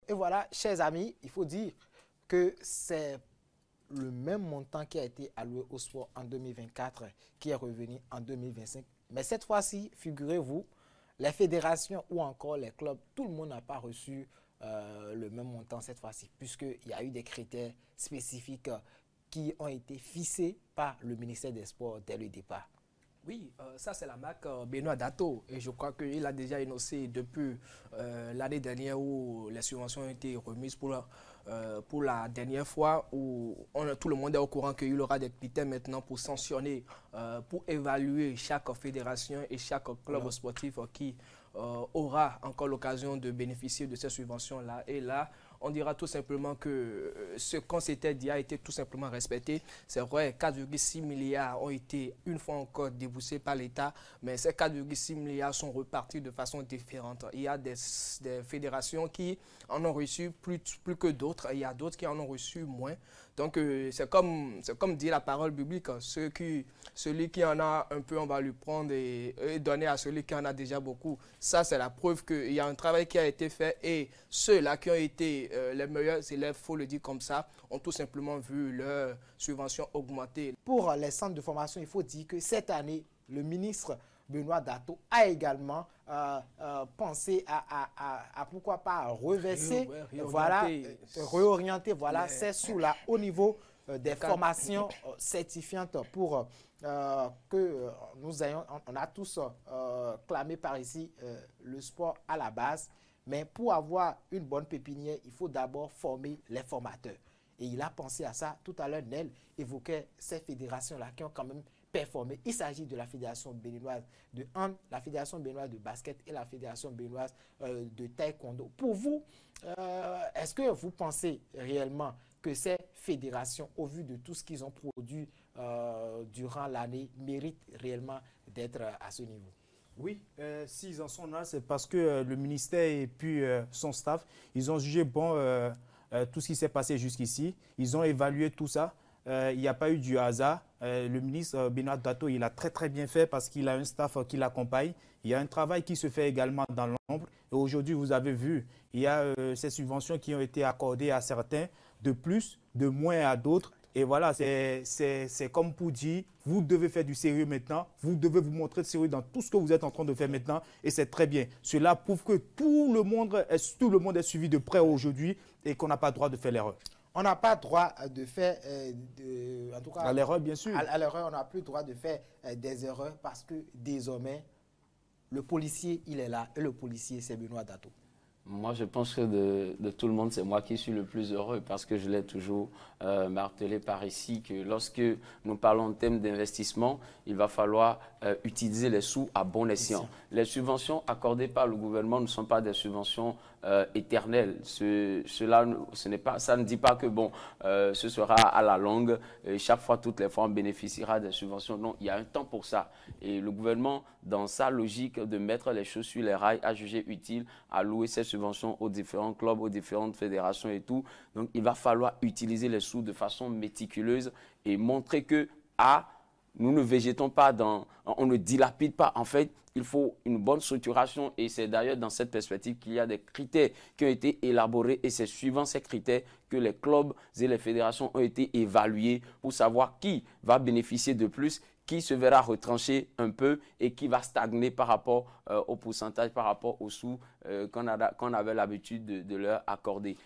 Et voilà, chers amis, il faut dire que c'est le même montant qui a été alloué au sport en 2024 qui est revenu en 2025. Mais cette fois-ci, figurez-vous, les fédérations ou encore les clubs, tout le monde n'a pas reçu le même montant cette fois-ci, puisqu'il y a eu des critères spécifiques qui ont été fixés par le ministère des Sports dès le départ. Oui, ça c'est la marque Benoît Dato et je crois qu'il a déjà énoncé depuis l'année dernière où les subventions ont été remises pour la dernière fois où tout le monde est au courant qu'il y aura des critères maintenant pour sanctionner, pour évaluer chaque fédération et chaque club sportif qui aura encore l'occasion de bénéficier de ces subventions-là. Et là, on dira tout simplement que ce qu'on s'était dit a été tout simplement respecté. C'est vrai, 4,6 milliards ont été une fois encore déboursés par l'État, mais ces 4,6 milliards sont repartis de façon différente. Il y a des fédérations qui en ont reçu plus que d'autres, il y a d'autres qui en ont reçu moins. Donc, c'est comme dit la parole biblique, celui qui en a un peu, on va lui prendre et donner à celui qui en a déjà beaucoup. Ça, c'est la preuve qu'il y a un travail qui a été fait et ceux-là qui ont été les meilleurs élèves, il faut le dire comme ça, ont tout simplement vu leur subvention augmenter. Pour les centres de formation, il faut dire que cette année, le ministre Benoît Dato a également pensé à pourquoi pas reverser, réorienter ces sous-là au niveau des formations certifiantes pour que on a tous clamé par ici le sport à la base, mais pour avoir une bonne pépinière, il faut d'abord former les formateurs. Et il a pensé à ça. Tout à l'heure, Nel évoquait ces fédérations-là qui ont quand même performé. Il s'agit de la fédération béninoise de hand, la fédération béninoise de basket et la fédération béninoise de taekwondo. Pour vous, est-ce que vous pensez réellement que ces fédérations, au vu de tout ce qu'ils ont produit durant l'année, méritent réellement d'être à ce niveau? Oui, s'ils en sont là, c'est parce que le ministère et puis son staff, ils ont jugé bon tout ce qui s'est passé jusqu'ici. Ils ont évalué tout ça. Il n'y a pas eu du hasard. Le ministre Benoît Dato, il a très bien fait parce qu'il a un staff qui l'accompagne. Il y a un travail qui se fait également dans l'ombre. Et aujourd'hui, vous avez vu, il y a ces subventions qui ont été accordées à certains, de plus, de moins à d'autres. Et voilà, c'est comme pour dire, vous devez faire du sérieux maintenant, vous devez vous montrer sérieux dans tout ce que vous êtes en train de faire maintenant, et c'est très bien. Cela prouve que tout le monde est suivi de près aujourd'hui et qu'on n'a pas le droit de faire l'erreur. On n'a pas le droit de faire, en tout cas, à l'erreur, bien sûr. À l'erreur, on n'a plus le droit de faire des erreurs parce que désormais, le policier, il est là, et le policier, c'est Benoît Dato. Moi, je pense que de tout le monde, c'est moi qui suis le plus heureux parce que je l'ai toujours martelé par ici que lorsque nous parlons en termes d'investissement, il va falloir utiliser les sous à bon escient. Les subventions accordées par le gouvernement ne sont pas des subventions éternelles. Ça ne dit pas que bon, ce sera à la longue. Chaque fois, toutes les fois, on bénéficiera des subventions. Non, il y a un temps pour ça. Et le gouvernement, dans sa logique de mettre les choses sur les rails, a jugé utile à louer ces subventions aux différents clubs, aux différentes fédérations et tout. Donc, il va falloir utiliser les sous de façon méticuleuse et montrer que, nous ne végétons pas, on ne dilapide pas. En fait, il faut une bonne structuration et c'est d'ailleurs dans cette perspective qu'il y a des critères qui ont été élaborés et c'est suivant ces critères que les clubs et les fédérations ont été évalués pour savoir qui va bénéficier de plus, qui se verra retranché un peu et qui va stagner par rapport au pourcentage, par rapport aux sous qu'on avait l'habitude de leur accorder.